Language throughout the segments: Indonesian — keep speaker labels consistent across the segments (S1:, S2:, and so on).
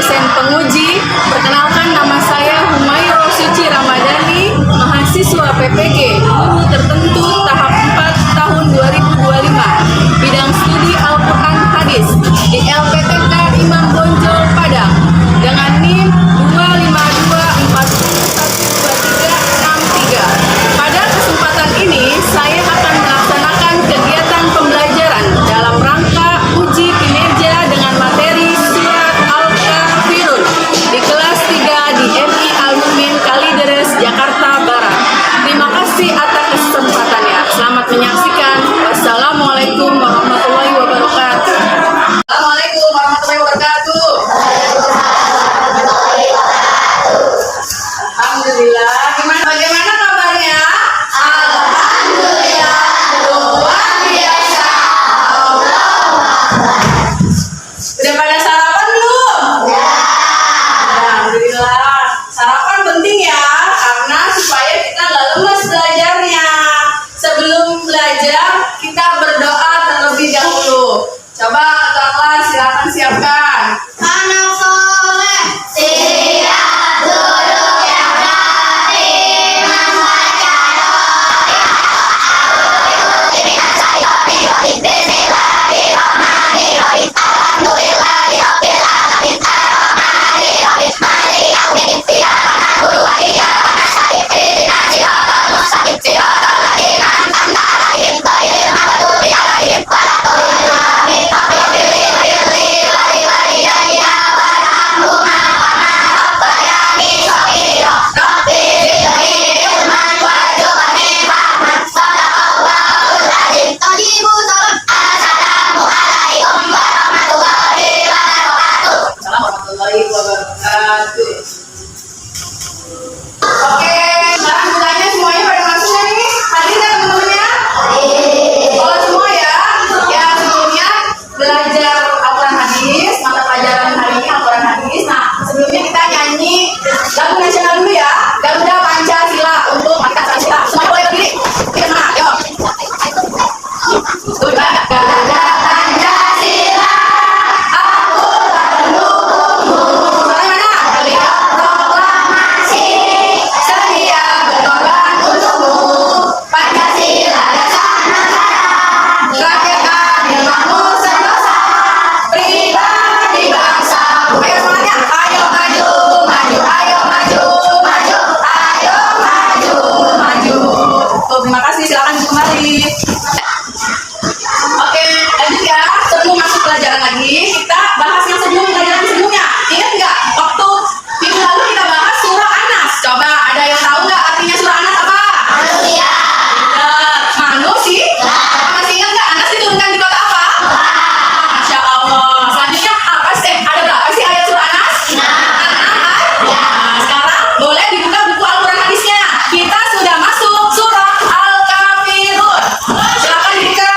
S1: dosen penguji. Perkenalkan, nama saya Humayro Suci Ramadhani, mahasiswa PPG, guru tertentu tahap 4 tahun 2025, bidang studi Al-Quran Hadis di LPTK Imam Bonjol Padang, dengan NIM 252412363. Pada kesempatan ini, saya akan melaksanakan kegiatan pembelajaran dalam rangka uji kinerja dengan materi Surat Al-Kafirun di kelas 3 di MI Al-Mumin Kalideres, Jakarta Barat. Terima kasih atas kesempatannya. Selamat menyaksikan. Wassalamualaikum warahmatullahi wabarakatuh. Assalamualaikum warahmatullahi wabarakatuh. Alhamdulillah. Bagaimana kabarnya? Alhamdulillah. Luar biasa. Udah pada sarapan belum? Ya. Alhamdulillah. Sarapan penting ya, karena supaya kita nggak lemes belajarnya. Sebelum belajar, kita berdoa terlebih dahulu. Coba ketua kelas silakan siapkan. Anak soleh, siap duduk yang rapi, membaca warahmatullahi wabarakatuh. Oke, bahan bukanya semuanya pada masuk nih. Hadir ya teman-temannya? Oh semua ya. Ya sebelumnya belajar Al-Quran Hadis, mata pelajaran hari ini Al-Quran Hadis. Nah sebelumnya kita nyanyi lagu nasional dulu ya. Garuda Pancasila untuk kita Pancasila. Semuanya boleh berdiri. Kita mana? Yuk. Garuda Pancasila. Terima kasih, silakan kembali. Oke, lanjut ya. Sebelum masuk pelajaran lagi, kita bahas yang pelajaran sebelumnya. Ingat nggak? Waktu minggu lalu kita bahas surah An-Nas. Coba ada yang tahu nggak artinya surah An-Nas apa? Manusia. Manusia? Masih ingat nggak? An-Nas diturunkan di kota apa? Masya Allah. Selanjutnya apa sih? Ada berapa sih ayat surah An-Nas? 6. Nah, sekarang boleh dibuka buku Al-Quran Hadisnya. Kita sudah masuk surah Al-Kafirun. Silakan dibuka.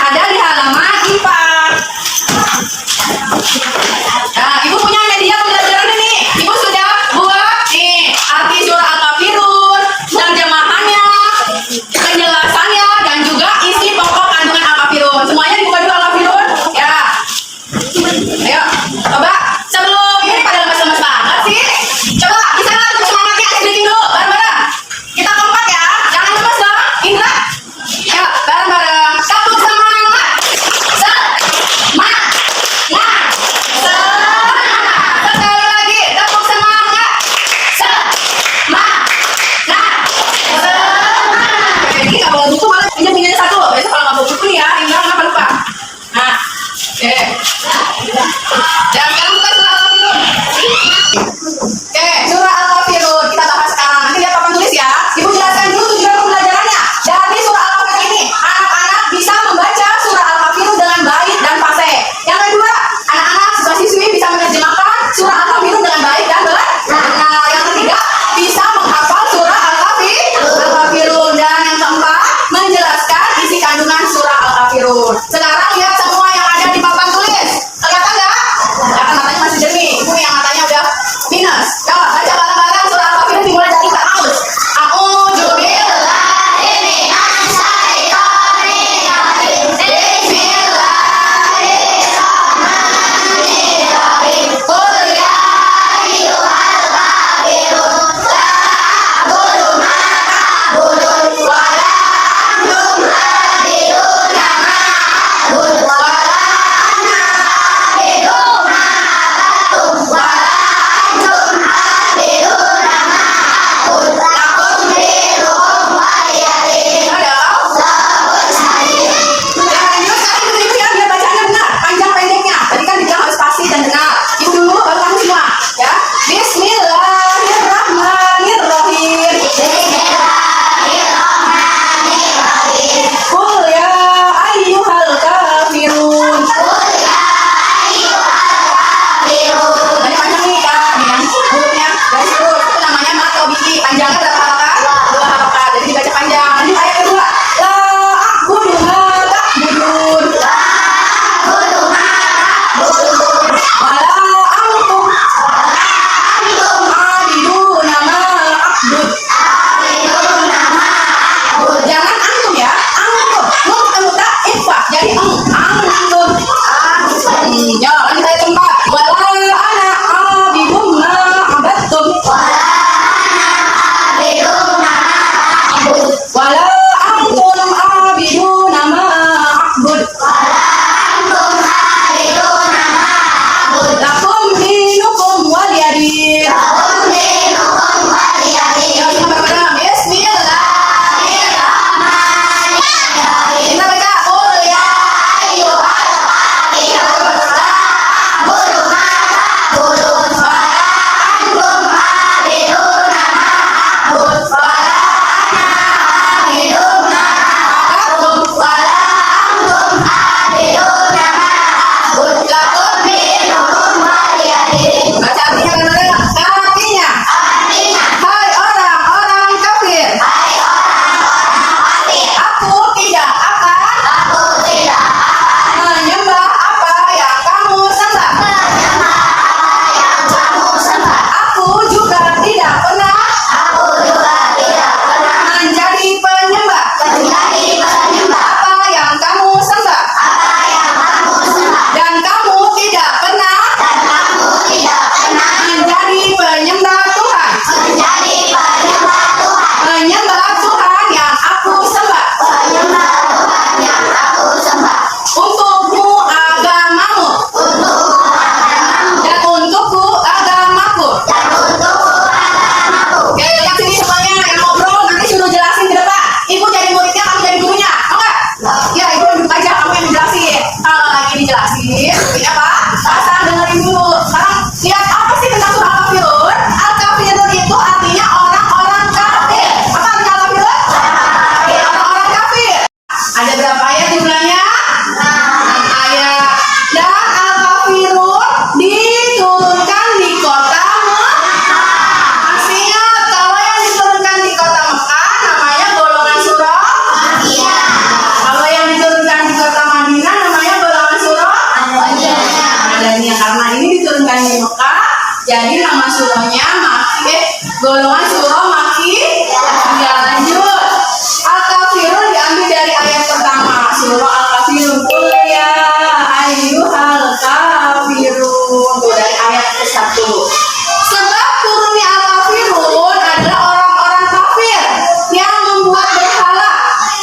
S1: Ada di halaman 4. Nah, Ibu punya media pembelajaran ini. Ibu sudah buat nih arti surah Al-Kafirun, terjemahannya, penjelasannya, dan juga isi pokok kandungan Al-Kafirun. Semuanya dibuka dulu Al-Kafirun. Ya. Ayo, coba sebelum ini pada lemas-lemas banget sih. Coba bisa nggak semangatnya breathing dulu bareng-bareng. Kita kompak ya, jangan lemas dong. Indra, ya bareng-bareng. Tepuk semangat. Semangat. Sekali lagi, tepuk semangat. Semangat. Ini nggak bawa buku, malah pinjam satu. Besok kalau nggak bawa buku nih ya, Indra kenapa lupa? Nah, oke. Dan sekarang kita surah Al-Kafirun. Oke, surah Al-Kafirun kita bahas sekarang. Nanti lihat papan tulis ya. Ibu jelaskan dulu tujuan pembelajarannya. Dari surah Al-Kafirun ini, anak-anak bisa membaca surah Al-Kafirun dengan baik dan fasih. Yang kedua, anak-anak siswa-siswi bisa menerjemahkan surah Al-Kafirun dengan baik dan benar. Nah, yang ketiga, bisa menghafal surah Al-Kafirun. Dan yang keempat, menjelaskan isi kandungan surah Al-Kafirun. Sekarang lihat semua yang ada di papan tulis. Kelihatan nggak? Kelihatan, matanya masih jernih. Ibu yang matanya udah minus. Coba baca bareng-bareng surah Al-Kafirun dimulai dari ta'awuz. A'udzu billahi minasyaitonir rajim. Bismillahirrahmanirrahim. biji. Panjangnya berapa harakat? 2 harakat. Jadi dibaca panjang. Nanti ayat kedua. La a'budu ma ta'budun. Wala antum abiduna ma a'bud. Jangan antum ya. Antum. Nun ketemu tak ikhfa. Jadi antum. Ya, lanjut ayat keempat. Wala ana abidum ma abattum. Wala antum abiduna ma a'bud. Lakum dinukum waliyadin. Ya, kita bareng-bareng. Bismillah. Kita baca. Qul ya baca artinya benar-benar. Artinya, hai orang-orang kafir, aku tidak akan menyembah apa yang kamu sembah. Aku juga tidak pernah menjadi penyembah apa yang kamu sembah. Dan kamu tidak pernah menjadi penyembah Tuhan. Menyembah Tuhan yang aku sembah. Untukmu agamamu, dan untukku agamaku. Oke, lihat sini semuanya yang ngobrol nanti suruh jelasin ke depan. Ibu jadi muridnya, kamu jadi gurunya, mau nggak? Ya, ibu duduk aja, kamu yang dijelasin. Kalau lagi dijelasin, seperti apa? Pasang dengerin dulu. Sekarang lihat apa sih tentang surah Al-Kafirun? Al-Kafirun itu artinya orang-orang kafir. Apa artinya Al-Kafirun? Orang-orang kafir. Ada berapa ayat jumlahnya? 6 ayat. Dan Al-Kafirun diturunkan di kota Mekah. Masih ingat kalau yang diturunkan di kota Mekah namanya golongan surah Makiyah. Kalau yang diturunkan di kota Madinah namanya golongan surah Madaniyah. Karena ini diturunkan di Mekah, jadi nama surahnya golongan surah Makiyah. Lanjut. Al-Kafirun diambil dari ayat pertama surah Al-Kafirun. Qul ya ayyuhal kafirun. Tuh, dari ayat ke-1. Sebab turunnya Al-Kafirun adalah orang-orang kafir yang membuat berhala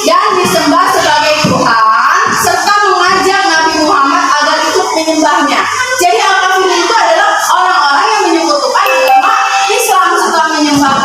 S1: dan disembah sebagai Tuhan serta mengajak Nabi Muhammad agar ikut menyembahnya. Jadi Al-Kafirun itu adalah orang-orang yang menyekutukan agama Islam setelah menyembah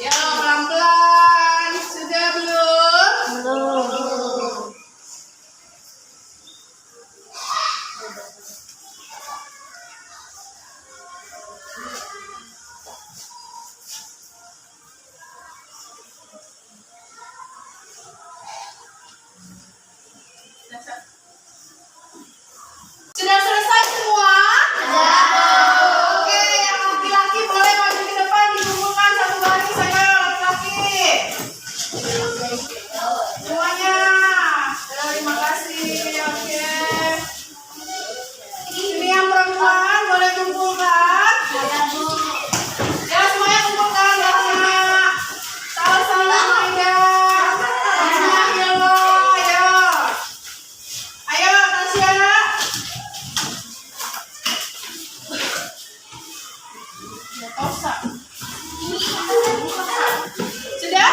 S1: Ya, pelan-pelan. Sudah belum?
S2: Belum.
S1: Sudah selesai semua? Oke, yang laki-laki boleh maju ke depan, dikumpulkan satu baris saja laki-laki. Semuanya. Terima kasih. Oke. Ini yang perempuan boleh kumpulkan. Ya, semuanya kumpulkan darahnya. Salah-salah aja. Ayo. Ayo, Tasya. Tosa. Sudah?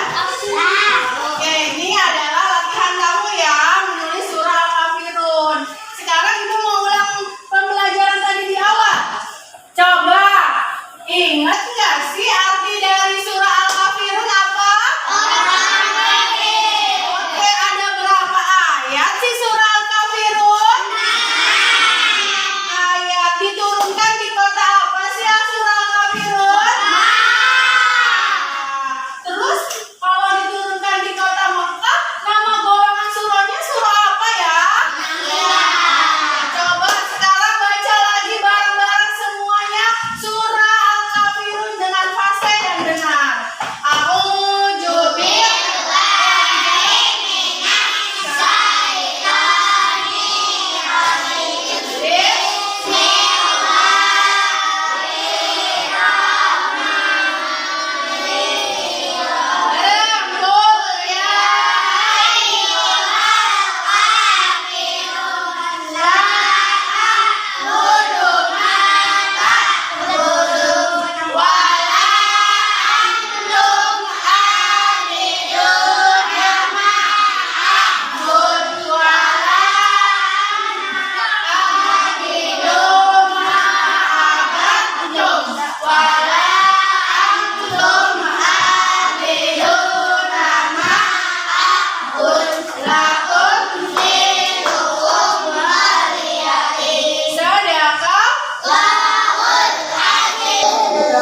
S1: Oke, ini adalah latihan kamu ya, menulis surah Al-Kafirun. Sekarang ibu mau ulang pembelajaran tadi di awal. Coba, ingat nggak sih arti dari surah Al-Kafirun apa? Oke, ada berapa ayat sih surah Al-Kafirun? Ayat diturunkan di kota apa sih ya surah Al-Kafirun? Terus kalau diturunkan di kota Mekah, nama golongan surahnya surah apa ya? Coba sekarang baca lagi bareng-bareng semuanya surah Al-Kafirun dengan fasih dan benar. A'udzu billahi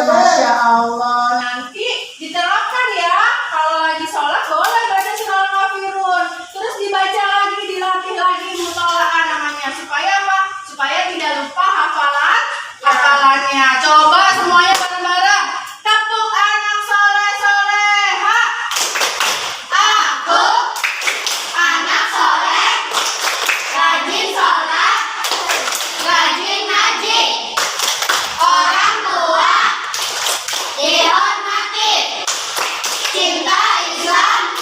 S1: Masya Allah, nanti diterapkan ya. Kalau lagi sholat boleh baca surah Al-Kafirun. Terus dibaca lagi, dilatih lagi mutola'ah namanya. Supaya apa? Supaya tidak lupa hafalannya. Coba semuanya bareng-bareng. Tepuk anak soleh-soleha. Aku anak soleh, rajin sholat, rajin ngaji. Orang tua dihormati, cinta Islam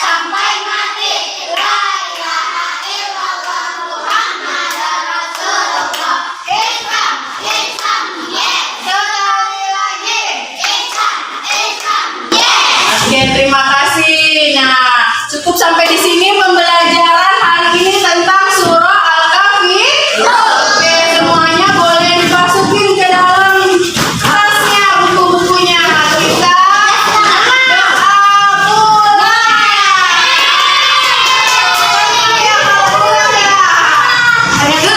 S1: sampai mati. La ilaha illallah Muhammadar Rasulullah. Islam, Islam, yeah. Sekali lagi, Islam, Islam, yeah. Oke, terima kasih. Nah, cukup sampai di sini pembelajaran hari ini tentang surah Al-Kafirun. Oke, semuanya boleh dimasukin ke dalam tasnya buku-bukunya. Kita doa mulai. Semuanya mulai. Ayo,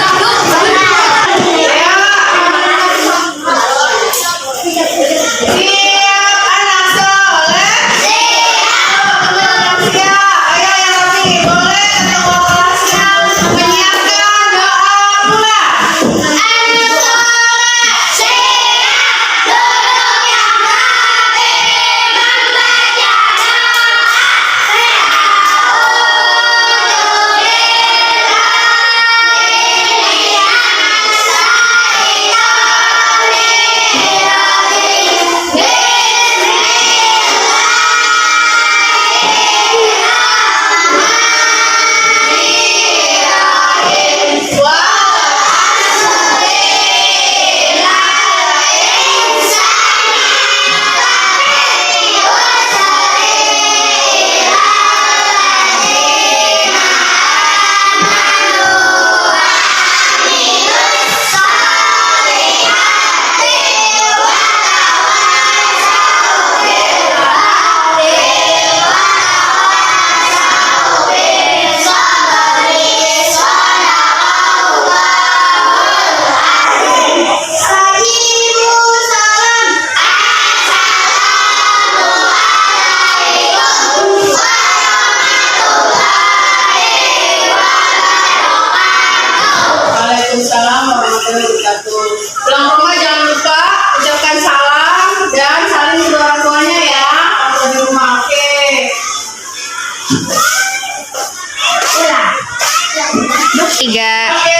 S2: Tiga.
S1: Oke.